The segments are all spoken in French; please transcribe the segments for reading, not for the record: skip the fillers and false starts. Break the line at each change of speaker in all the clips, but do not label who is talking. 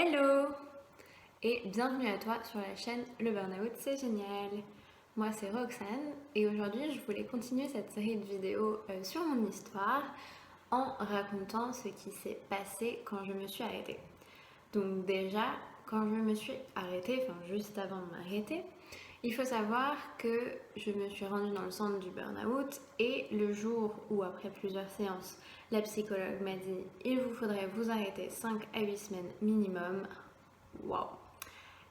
Hello et bienvenue à toi sur la chaîne Le Burnout c'est génial. Moi c'est Roxane et aujourd'hui je voulais continuer cette série de vidéos sur mon histoire en racontant ce qui s'est passé quand je me suis arrêtée. Donc déjà, quand je me suis arrêtée, enfin juste avant de m'arrêter, il faut savoir que je me suis rendue dans le centre du burn-out et le jour où, après plusieurs séances, la psychologue m'a dit il vous faudrait vous arrêter 5 à 8 semaines minimum. Waouh!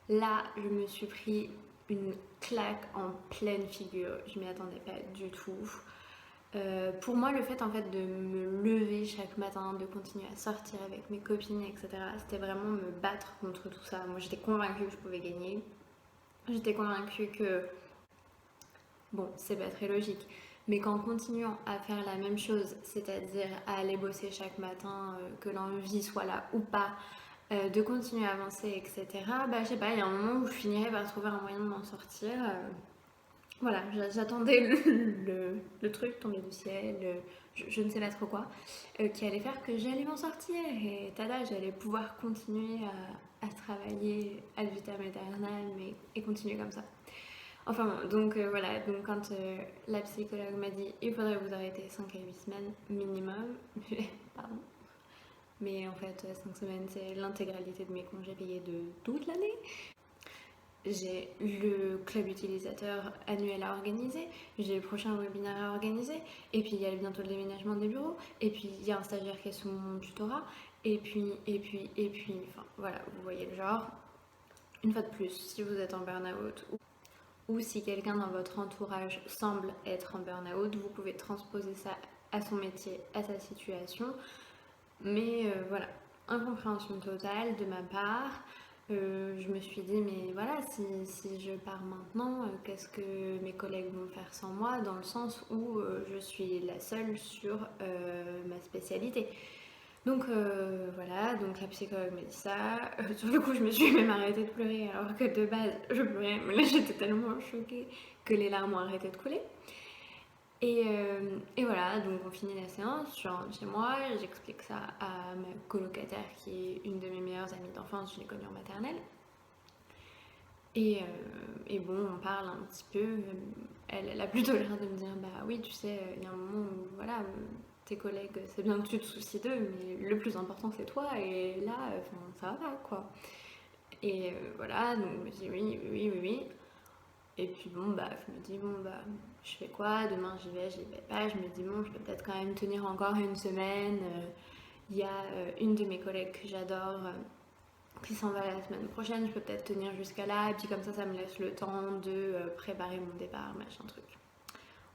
Là, je me suis pris une claque en pleine figure. Je m'y attendais pas du tout. Pour moi, le fait en fait de me lever chaque matin, de continuer à sortir avec mes copines, etc., c'était vraiment me battre contre tout ça. Moi, j'étais convaincue que je pouvais gagner. J'étais convaincue que, bon, c'est pas très logique, mais qu'en continuant à faire la même chose, c'est-à-dire à aller bosser chaque matin, que l'envie soit là ou pas, de continuer à avancer, etc., bah, je sais pas, il y a un moment où je finirais par trouver un moyen de m'en sortir. Voilà, j'attendais le truc tombé du ciel, je ne sais pas trop quoi, qui allait faire que j'allais m'en sortir et tada, j'allais pouvoir continuer à travailler ad vitam aeternam et continuer comme ça. Enfin bon, donc voilà, donc quand la psychologue m'a dit il faudrait vous arrêter 5 à 8 semaines minimum, pardon, mais en fait 5 semaines c'est l'intégralité de mes congés payés de toute l'année. J'ai le club utilisateur annuel à organiser, j'ai le prochain webinaire à organiser, et puis il y a bientôt le déménagement des bureaux, et puis il y a un stagiaire qui est sous mon tutorat, et puis, enfin voilà, vous voyez le genre. Une fois de plus, si vous êtes en burn-out ou si quelqu'un dans votre entourage semble être en burn-out, vous pouvez transposer ça à son métier, à sa situation, mais voilà, incompréhension totale de ma part. Je me suis dit, mais voilà, si je pars maintenant, qu'est-ce que mes collègues vont faire sans moi, dans le sens où je suis la seule sur ma spécialité. Donc voilà, donc la psychologue m'a dit ça. Sur le coup, je me suis même arrêtée de pleurer, alors que de base, je pleurais, mais là j'étais tellement choquée que les larmes ont arrêté de couler. Et voilà, donc on finit la séance, je rentre chez moi, j'explique ça à ma colocataire qui est une de mes meilleures amies d'enfance, je l'ai connue en maternelle. Et bon, on parle un petit peu, elle a plutôt l'air de me dire, bah oui, tu sais, il y a un moment où, voilà, tes collègues, c'est bien que tu te soucies d'eux, mais le plus important c'est toi, et là, ça va pas, quoi. Et voilà, donc je me dis oui, oui, oui, oui. Et puis bon, bah, je me dis, bon, bah, je fais quoi? Demain, j'y vais pas. Je me dis, bon, je peux peut-être quand même tenir encore une semaine. Il y a une de mes collègues que j'adore qui s'en va la semaine prochaine. Je peux peut-être tenir jusqu'à là. Et puis comme ça me laisse le temps de préparer mon départ, machin truc.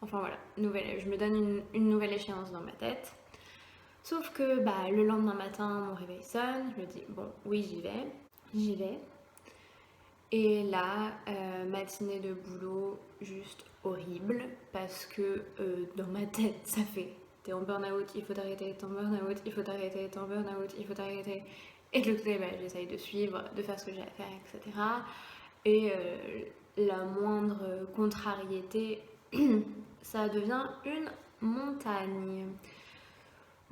Enfin voilà, je me donne une nouvelle échéance dans ma tête. Sauf que bah, le lendemain matin, mon réveil sonne. Je me dis, bon, oui, j'y vais. Et là, matinée de boulot juste horrible parce que dans ma tête, ça fait t'es en burn-out, il faut t'arrêter, t'es en burn-out, il faut t'arrêter, t'es en burn-out, il faut t'arrêter. Et de l'autre côté, bah, j'essaye de suivre, de faire ce que j'ai à faire, etc. Et la moindre contrariété, ça devient une montagne.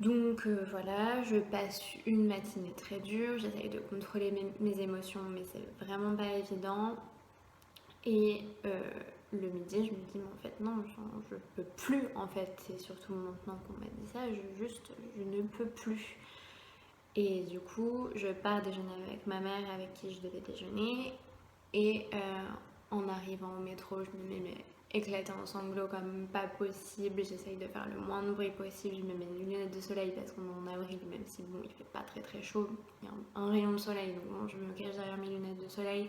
Donc voilà, je passe une matinée très dure, j'essaye de contrôler mes émotions, mais c'est vraiment pas évident. Et le midi, je me dis, mais en fait, non, je peux plus, en fait, c'est surtout maintenant qu'on m'a dit ça, je ne peux plus. Et du coup, je pars déjeuner avec ma mère, avec qui je devais déjeuner, et en arrivant au métro, je me mets éclater en sanglots comme pas possible, j'essaye de faire le moins de bruit possible, je me mets une lunette de soleil parce qu'on est en avril, même si bon, il fait pas très très chaud, il y a un rayon de soleil, donc bon, je me cache derrière mes lunettes de soleil.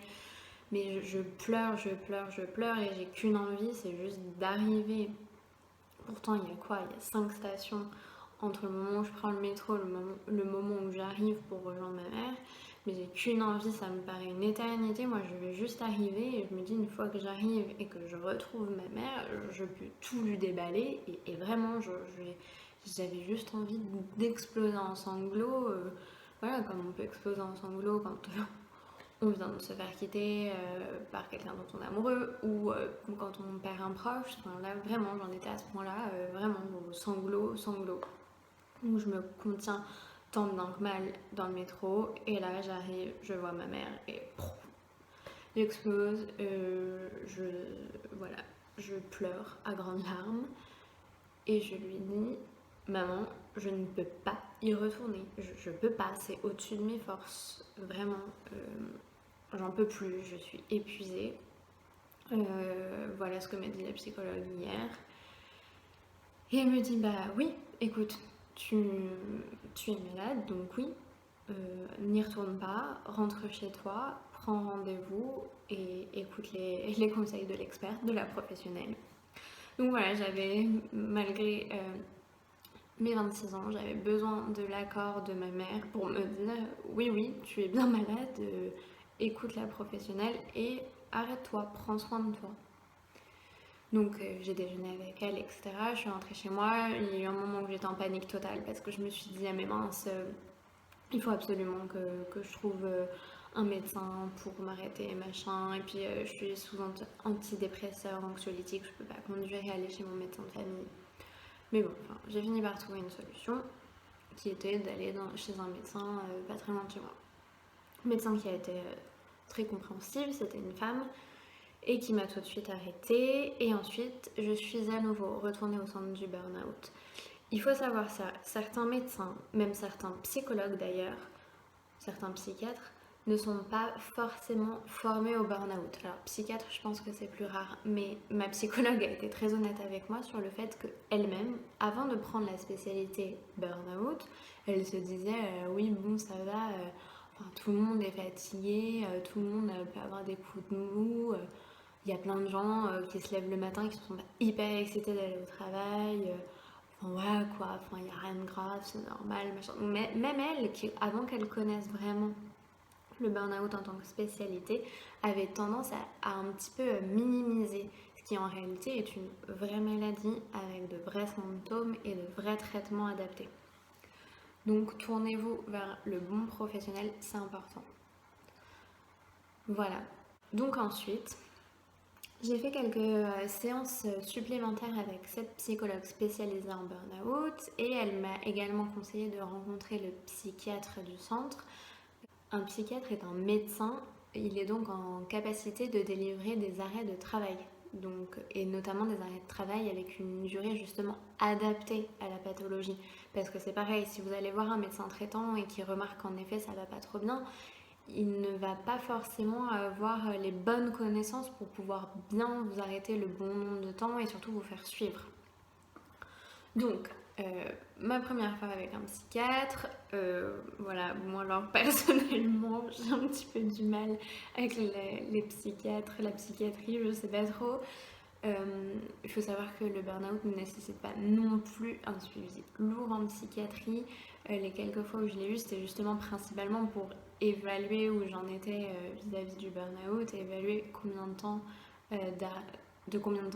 Mais je pleure, je pleure, je pleure et j'ai qu'une envie, c'est juste d'arriver. Pourtant, il y a quoi? Il y a 5 stations entre le moment où je prends le métro, le moment où j'arrive pour rejoindre ma mère. Mais j'ai qu'une envie, ça me paraît une éternité. Moi, je vais juste arriver et je me dis, une fois que j'arrive et que je retrouve ma mère, je peux tout lui déballer. Et vraiment, j'avais juste envie d'exploser en sanglots. Voilà, comme on peut exploser en sanglots quand on vient de se faire quitter par quelqu'un dont on est amoureux ou quand on perd un proche. Enfin, là, vraiment, j'en étais à ce point-là, vraiment, sanglots, où je me contiens tant bien que mal dans le métro et là j'arrive, je vois ma mère et j'explose, voilà, je pleure à grandes larmes et je lui dis maman, je ne peux pas y retourner, je peux pas, c'est au-dessus de mes forces, vraiment, j'en peux plus, je suis épuisée. Voilà ce que m'a dit la psychologue hier. Et elle me dit bah oui, écoute, tu es malade, donc oui, n'y retourne pas, rentre chez toi, prends rendez-vous et écoute les conseils de l'expert, de la professionnelle. Donc voilà, j'avais, malgré mes 26 ans, j'avais besoin de l'accord de ma mère pour me dire oui, oui, tu es bien malade, écoute la professionnelle et arrête-toi, prends soin de toi. Donc j'ai déjeuné avec elle, etc. Je suis rentrée chez moi. Il y a eu un moment où j'étais en panique totale parce que je me suis dit, ah mais mince, il faut absolument que je trouve un médecin pour m'arrêter, machin. Et puis je suis sous antidépresseur, anxiolytique, je peux pas conduire et aller chez mon médecin de famille. Mais bon, enfin, j'ai fini par trouver une solution qui était d'aller chez un médecin pas très loin de chez moi. Médecin qui a été très compréhensible, c'était une femme et qui m'a tout de suite arrêtée. Et ensuite, je suis à nouveau retournée au centre du burn-out. Il faut savoir ça, certains médecins, même certains psychologues d'ailleurs, certains psychiatres, ne sont pas forcément formés au burn-out. Alors, psychiatre, je pense que c'est plus rare, mais ma psychologue a été très honnête avec moi sur le fait qu'elle-même, avant de prendre la spécialité burn-out, elle se disait oui, bon, ça va, enfin, tout le monde est fatigué, tout le monde peut avoir des coups de mou. Il y a plein de gens qui se lèvent le matin qui sont hyper excités d'aller au travail. Enfin, ouais, quoi, enfin, il n'y a rien de grave, c'est normal, machin. Mais même elle, avant qu'elle connaisse vraiment le burn-out en tant que spécialité, avait tendance à un petit peu minimiser, ce qui en réalité est une vraie maladie avec de vrais symptômes et de vrais traitements adaptés. Donc tournez-vous vers le bon professionnel, c'est important. Voilà. Donc ensuite, j'ai fait quelques séances supplémentaires avec cette psychologue spécialisée en burn-out et elle m'a également conseillé de rencontrer le psychiatre du centre. Un psychiatre est un médecin, il est donc en capacité de délivrer des arrêts de travail, donc, et notamment des arrêts de travail avec une durée justement adaptée à la pathologie. Parce que c'est pareil, si vous allez voir un médecin traitant et qui remarque qu'en effet ça va pas trop bien, il ne va pas forcément avoir les bonnes connaissances pour pouvoir bien vous arrêter le bon nombre de temps et surtout vous faire suivre. Donc, ma première fois avec un psychiatre, voilà, moi alors personnellement j'ai un petit peu du mal avec les psychiatres, la psychiatrie, je sais pas trop. Il faut savoir que le burn-out ne nécessite pas non plus un suivi lourd en psychiatrie. Les quelques fois où je l'ai eu, c'était justement principalement pour évaluer où j'en étais vis-à-vis du burn-out et évaluer combien de temps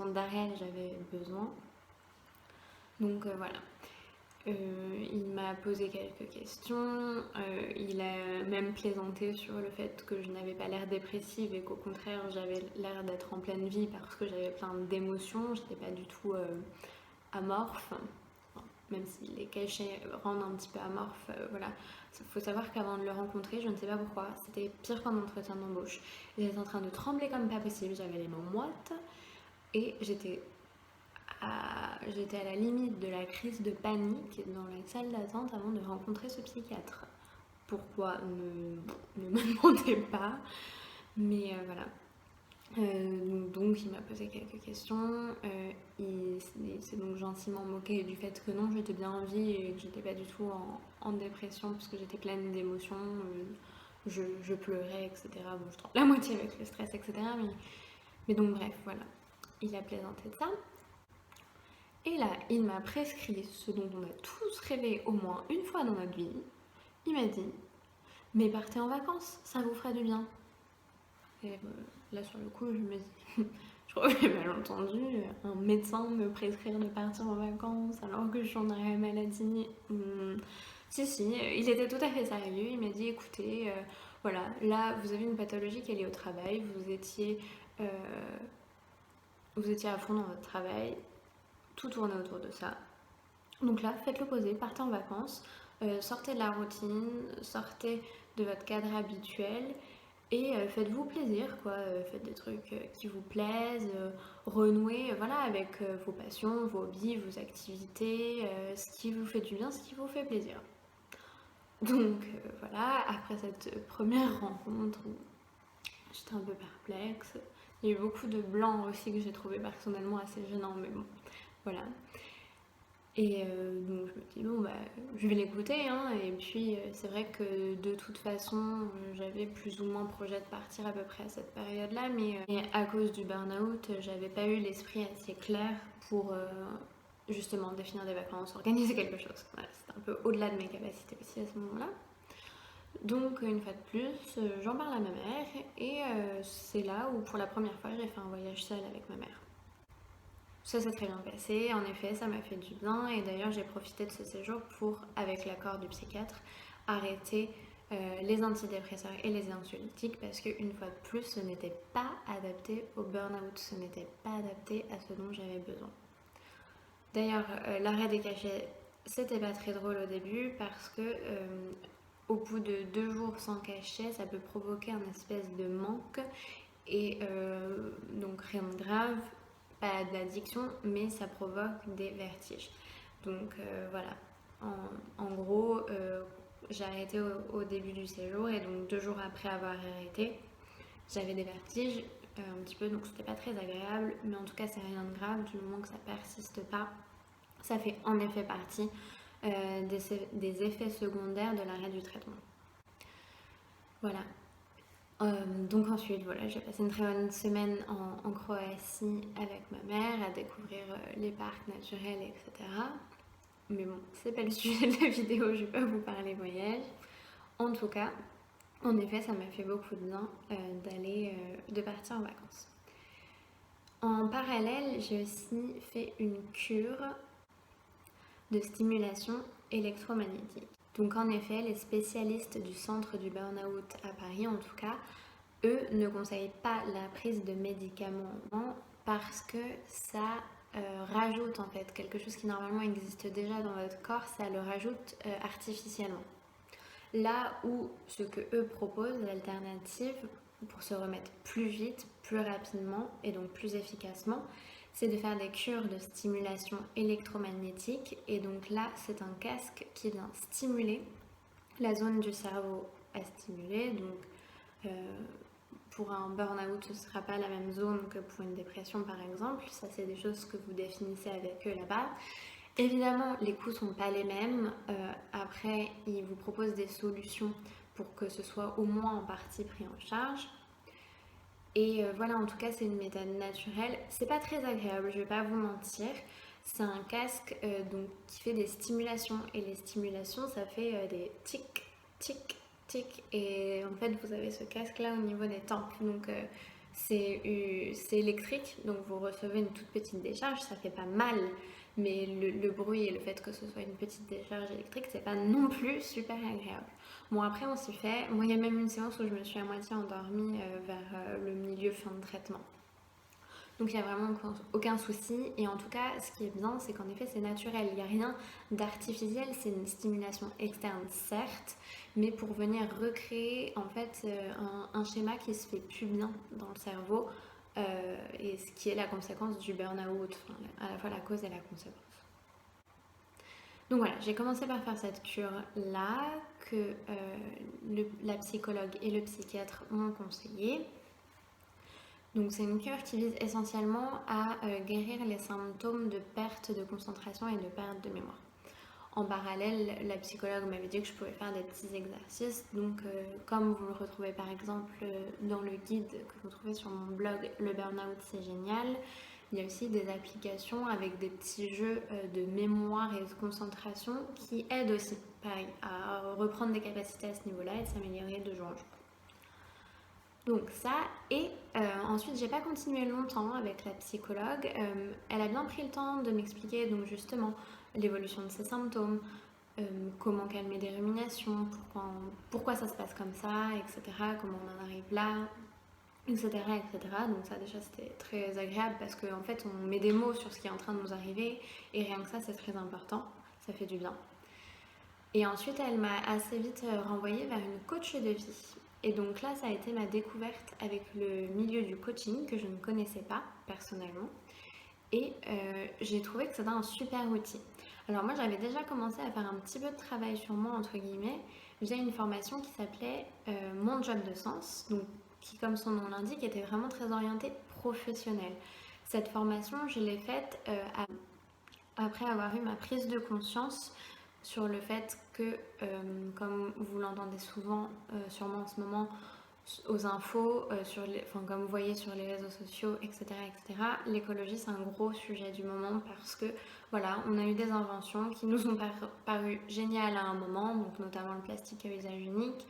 d'arrêt j'avais besoin. Donc voilà. Il m'a posé quelques questions, il a même plaisanté sur le fait que je n'avais pas l'air dépressive et qu'au contraire j'avais l'air d'être en pleine vie parce que j'avais plein d'émotions, je n'étais pas du tout amorphe, enfin, même si les cachets rendent un petit peu amorphe, voilà. Il faut savoir qu'avant de le rencontrer, je ne sais pas pourquoi, c'était pire qu'un entretien d'embauche. J'étais en train de trembler comme pas possible, j'avais les mains moites et j'étais à la limite de la crise de panique dans la salle d'attente avant de rencontrer ce psychiatre. Pourquoi ne me demandez pas, mais voilà. Donc il m'a posé quelques questions, il s'est donc gentiment moqué du fait que non, j'étais bien en vie et que j'étais pas du tout en dépression parce que j'étais pleine d'émotions, je pleurais, etc. Bon, je tremblais la moitié avec le stress, etc. Mais donc bref, voilà, il a plaisanté de ça. Et là, il m'a prescrit ce dont on a tous rêvé au moins une fois dans notre vie. Il m'a dit, mais partez en vacances, ça vous fera du bien. Et là, sur le coup, je me dis, je crois que j'ai mal entendu, un médecin me prescrire de partir en vacances alors que je suis en arrêt maladie. Si, il était tout à fait sérieux. Il m'a dit, écoutez, voilà, là, vous avez une pathologie qui est liée au travail, vous étiez à fond dans votre travail, tout tournait autour de ça. Donc là, faites l'opposé, partez en vacances, sortez de la routine, sortez de votre cadre habituel et faites-vous plaisir, quoi. Faites des trucs qui vous plaisent, renouez voilà, avec vos passions, vos hobbies, vos activités, ce qui vous fait du bien, ce qui vous fait plaisir. Donc voilà, après cette première rencontre où j'étais un peu perplexe, il y a eu beaucoup de blancs aussi que j'ai trouvé personnellement assez gênants, mais bon, voilà. Et donc je me dis bon bah je vais l'écouter hein. Et puis c'est vrai que de toute façon j'avais plus ou moins projet de partir à peu près à cette période là, mais à cause du burn-out j'avais pas eu l'esprit assez clair pour justement définir des vacances, organiser quelque chose. Voilà, c'était un peu au-delà de mes capacités aussi à ce moment-là. Donc une fois de plus j'en parle à ma mère et c'est là où pour la première fois j'ai fait un voyage seule avec ma mère. Ça s'est très bien passé, en effet, ça m'a fait du bien et d'ailleurs j'ai profité de ce séjour pour, avec l'accord du psychiatre, arrêter les antidépresseurs et les anxiolytiques parce qu'une fois de plus, ce n'était pas adapté au burn-out, ce n'était pas adapté à ce dont j'avais besoin. D'ailleurs, l'arrêt des cachets, c'était pas très drôle au début parce que au bout de 2 jours sans cachet, ça peut provoquer un espèce de manque et donc rien de grave, pas d'addiction, mais ça provoque des vertiges. Donc voilà, en gros, j'ai arrêté au début du séjour et donc 2 jours après avoir arrêté, j'avais des vertiges un petit peu, donc c'était pas très agréable, mais en tout cas c'est rien de grave du moment que ça persiste pas. Ça fait en effet partie des effets secondaires de l'arrêt du traitement. Voilà. Donc ensuite, voilà, j'ai passé une très bonne semaine en Croatie avec ma mère à découvrir les parcs naturels, etc. Mais bon, c'est pas le sujet de la vidéo, je vais pas vous parler voyage. En tout cas, en effet, ça m'a fait beaucoup de bien de partir en vacances. En parallèle, j'ai aussi fait une cure de stimulation électromagnétique. Donc en effet, les spécialistes du centre du burn-out à Paris, en tout cas, eux ne conseillent pas la prise de médicaments parce que ça rajoute en fait quelque chose qui normalement existe déjà dans votre corps, ça le rajoute artificiellement. Là où ce que eux proposent, l'alternative pour se remettre plus vite, plus rapidement et donc plus efficacement, c'est de faire des cures de stimulation électromagnétique. Et donc là, c'est un casque qui vient stimuler la zone du cerveau à stimuler. Donc pour un burn-out, ce ne sera pas la même zone que pour une dépression par exemple. Ça, c'est des choses que vous définissez avec eux là-bas. Évidemment, les coûts ne sont pas les mêmes. Après, ils vous proposent des solutions pour que ce soit au moins en partie pris en charge. Et voilà, en tout cas, c'est une méthode naturelle. C'est pas très agréable, je vais pas vous mentir. C'est un casque donc, qui fait des stimulations. Et les stimulations, ça fait des tic, tic, tic. Et en fait, vous avez ce casque-là au niveau des tempes. Donc, c'est électrique. Donc, vous recevez une toute petite décharge. Ça fait pas mal. Mais le bruit et le fait que ce soit une petite décharge électrique, c'est pas non plus super agréable. Bon, après, on s'y fait. Moi, il y a même une séance où je me suis à moitié endormie vers le milieu fin de traitement. Donc, il n'y a vraiment aucun souci. Et en tout cas, ce qui est bien, c'est qu'en effet, c'est naturel. Il n'y a rien d'artificiel. C'est une stimulation externe, certes, mais pour venir recréer en fait un schéma qui se fait plus bien dans le cerveau. Et ce qui est la conséquence du burn-out, enfin, à la fois la cause et la conséquence. Donc voilà, j'ai commencé par faire cette cure-là que la psychologue et le psychiatre m'ont conseillé. Donc c'est une cure qui vise essentiellement à guérir les symptômes de perte de concentration et de perte de mémoire. En parallèle, la psychologue m'avait dit que je pouvais faire des petits exercices. Donc comme vous le retrouvez par exemple dans le guide que vous trouvez sur mon blog Le Burnout c'est génial, il y a aussi des applications avec des petits jeux de mémoire et de concentration qui aident aussi, pareil, à reprendre des capacités à ce niveau-là et de s'améliorer de jour en jour. Donc ça, et ensuite j'ai pas continué longtemps avec la psychologue. Elle a bien pris le temps de m'expliquer donc justement l'évolution de ses symptômes, comment calmer des ruminations, pourquoi ça se passe comme ça, etc. Comment on en arrive là, etc., etc. Donc ça déjà c'était très agréable parce qu'en fait on met des mots sur ce qui est en train de nous arriver et rien que ça c'est très important, ça fait du bien. Et ensuite, elle m'a assez vite renvoyée vers une coach de vie. Et donc là, ça a été ma découverte avec le milieu du coaching que je ne connaissais pas personnellement. Et j'ai trouvé que c'était un super outil. Alors moi, j'avais déjà commencé à faire un petit peu de travail sur moi, entre guillemets, via une formation qui s'appelait Mon job de sens, donc qui, comme son nom l'indique, était vraiment très orientée professionnelle. Cette formation, je l'ai faite après avoir eu ma prise de conscience sur le fait que, comme vous l'entendez souvent, sûrement en ce moment, aux infos, comme vous voyez sur les réseaux sociaux, etc., l'écologie c'est un gros sujet du moment parce que voilà, on a eu des inventions qui nous ont paru géniales à un moment, donc notamment le plastique à usage unique,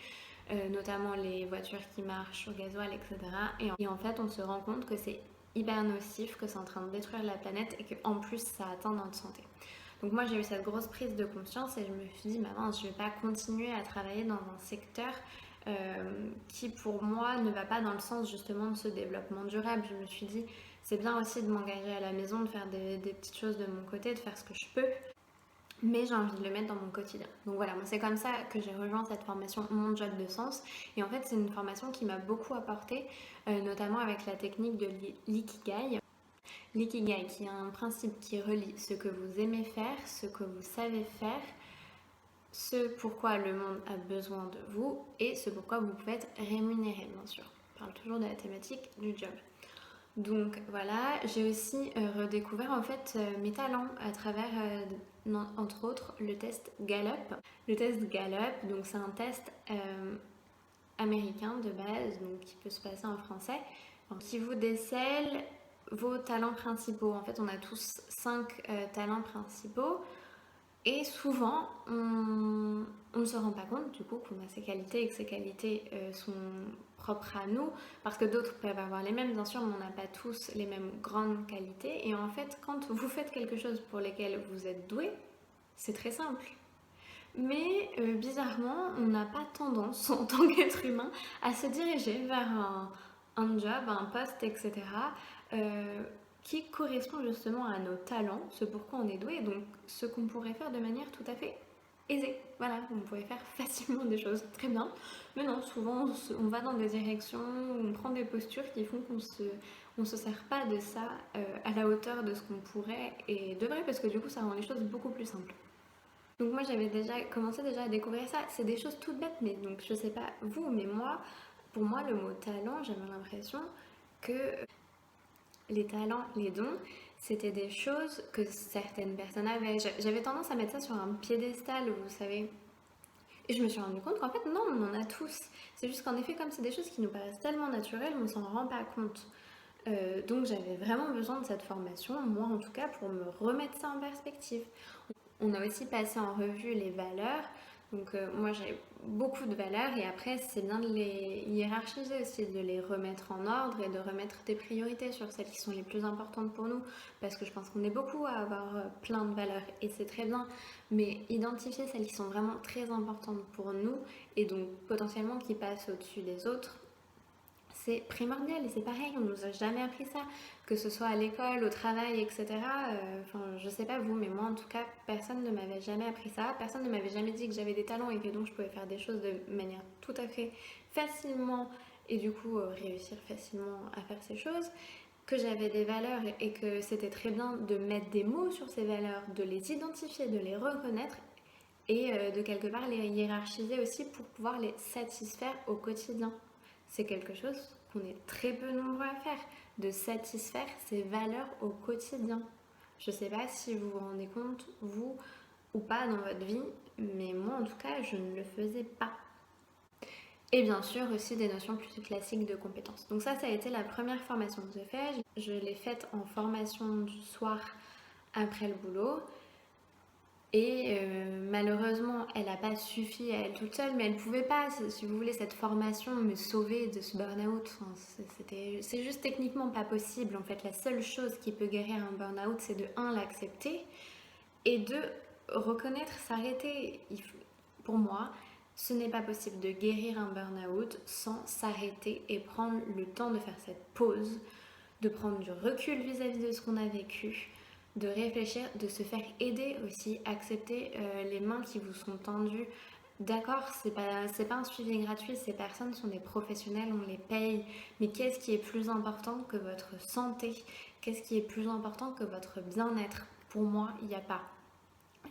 notamment les voitures qui marchent au gasoil, etc. Et en fait, on se rend compte que c'est hyper nocif, que c'est en train de détruire la planète et qu'en plus ça atteint notre santé. Donc moi j'ai eu cette grosse prise de conscience et je me suis dit, bah mince, je ne vais pas continuer à travailler dans un secteur qui pour moi ne va pas dans le sens justement de ce développement durable. Je me suis dit, c'est bien aussi de m'engager à la maison, de faire des petites choses de mon côté, de faire ce que je peux, mais j'ai envie de le mettre dans mon quotidien. Donc voilà, moi c'est comme ça que j'ai rejoint cette formation Mon job de sens. Et en fait c'est une formation qui m'a beaucoup apporté, notamment avec la technique de l'ikigai. L'ikigai qui est un principe qui relie ce que vous aimez faire, ce que vous savez faire, ce pourquoi le monde a besoin de vous et ce pourquoi vous pouvez être rémunéré, bien sûr. On parle toujours de la thématique du job. Donc voilà, j'ai aussi redécouvert en fait mes talents à travers, entre autres, le test Gallup. Le test Gallup, donc c'est un test américain de base, donc qui peut se passer en français, qui vous décèle vos talents principaux. En fait, on a tous 5 talents principaux. Et souvent, on ne se rend pas compte du coup qu'on a ces qualités et que ces qualités sont propres à nous, parce que d'autres peuvent avoir les mêmes, bien sûr, mais on n'a pas tous les mêmes grandes qualités. Et en fait, quand vous faites quelque chose pour lequel vous êtes doué, c'est très simple. Mais bizarrement, on n'a pas tendance en tant qu'être humain à se diriger vers un job, un poste, etc. euh, qui correspond justement à nos talents, ce pourquoi on est doué, donc ce qu'on pourrait faire de manière tout à fait aisée. Voilà, on pourrait faire facilement des choses très bien, mais non, souvent on va dans des directions, on prend des postures qui font on se sert pas de ça à la hauteur de ce qu'on pourrait et devrait, parce que du coup ça rend les choses beaucoup plus simples. Donc moi j'avais déjà commencé déjà à découvrir ça. C'est des choses toutes bêtes, mais donc je sais pas vous, mais moi, pour moi le mot talent, j'avais l'impression que les talents, les dons, c'était des choses que certaines personnes avaient. J'avais tendance à mettre ça sur un piédestal, vous savez. Et je me suis rendu compte qu'en fait non, on en a tous. C'est juste qu'en effet, comme c'est des choses qui nous paraissent tellement naturelles, on s'en rend pas compte. Donc j'avais vraiment besoin de cette formation, moi en tout cas, pour me remettre ça en perspective. On a aussi passé en revue les valeurs. Donc moi j'ai beaucoup de valeurs et après c'est bien de les hiérarchiser aussi, de les remettre en ordre et de remettre des priorités sur celles qui sont les plus importantes pour nous. Parce que je pense qu'on est beaucoup à avoir plein de valeurs et c'est très bien. Mais identifier celles qui sont vraiment très importantes pour nous et donc potentiellement qui passent au-dessus des autres, c'est primordial et c'est pareil, on nous a jamais appris ça, que ce soit à l'école, au travail, etc. Enfin, je sais pas vous, mais moi en tout cas, personne ne m'avait jamais appris ça, personne ne m'avait jamais dit que j'avais des talents et que donc je pouvais faire des choses de manière tout à fait facilement et du coup réussir facilement à faire ces choses, que j'avais des valeurs et que c'était très bien de mettre des mots sur ces valeurs, de les identifier, de les reconnaître et de quelque part les hiérarchiser aussi pour pouvoir les satisfaire au quotidien. C'est quelque chose qu'on est très peu nombreux à faire, de satisfaire ses valeurs au quotidien. Je ne sais pas si vous vous rendez compte, vous ou pas dans votre vie, mais moi en tout cas, je ne le faisais pas. Et bien sûr aussi des notions plus classiques de compétences. Donc ça a été la première formation que j'ai faite. Je l'ai faite en formation du soir après le boulot. Et malheureusement, elle n'a pas suffi à elle toute seule, mais elle ne pouvait pas, si vous voulez, cette formation me sauver de ce burn-out. Enfin, c'est juste techniquement pas possible. En fait, la seule chose qui peut guérir un burn-out, c'est de un, l'accepter, et deux, reconnaître, s'arrêter. Pour moi, ce n'est pas possible de guérir un burn-out sans s'arrêter et prendre le temps de faire cette pause, de prendre du recul vis-à-vis de ce qu'on a vécu, de réfléchir, de se faire aider aussi, accepter les mains qui vous sont tendues. D'accord, c'est pas un suivi gratuit, ces personnes sont des professionnels, on les paye, mais qu'est-ce qui est plus important que votre santé? Qu'est-ce qui est plus important que votre bien-être? Pour moi, il n'y a pas.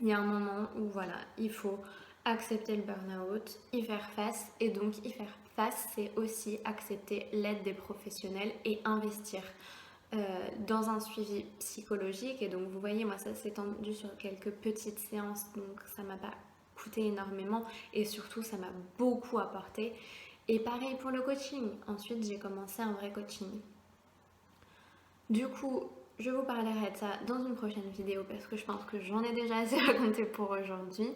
Il y a un moment où voilà, il faut accepter le burn-out, y faire face, et donc y faire face, c'est aussi accepter l'aide des professionnels et investir dans un suivi psychologique. Et donc vous voyez, moi ça s'est tendu sur quelques petites séances, donc ça m'a pas coûté énormément et surtout ça m'a beaucoup apporté. Et pareil pour le coaching, ensuite j'ai commencé un vrai coaching. Du coup, je vous parlerai de ça dans une prochaine vidéo parce que je pense que j'en ai déjà assez raconté pour aujourd'hui.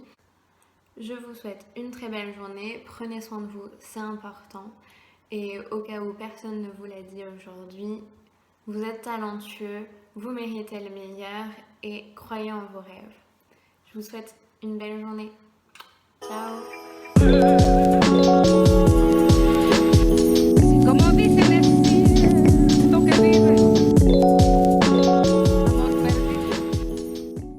Je vous souhaite une très belle journée, prenez soin de vous, c'est important. Et au cas où personne ne vous l'a dit aujourd'hui, vous êtes talentueux, vous méritez le meilleur et croyez en vos rêves. Je vous souhaite une belle journée.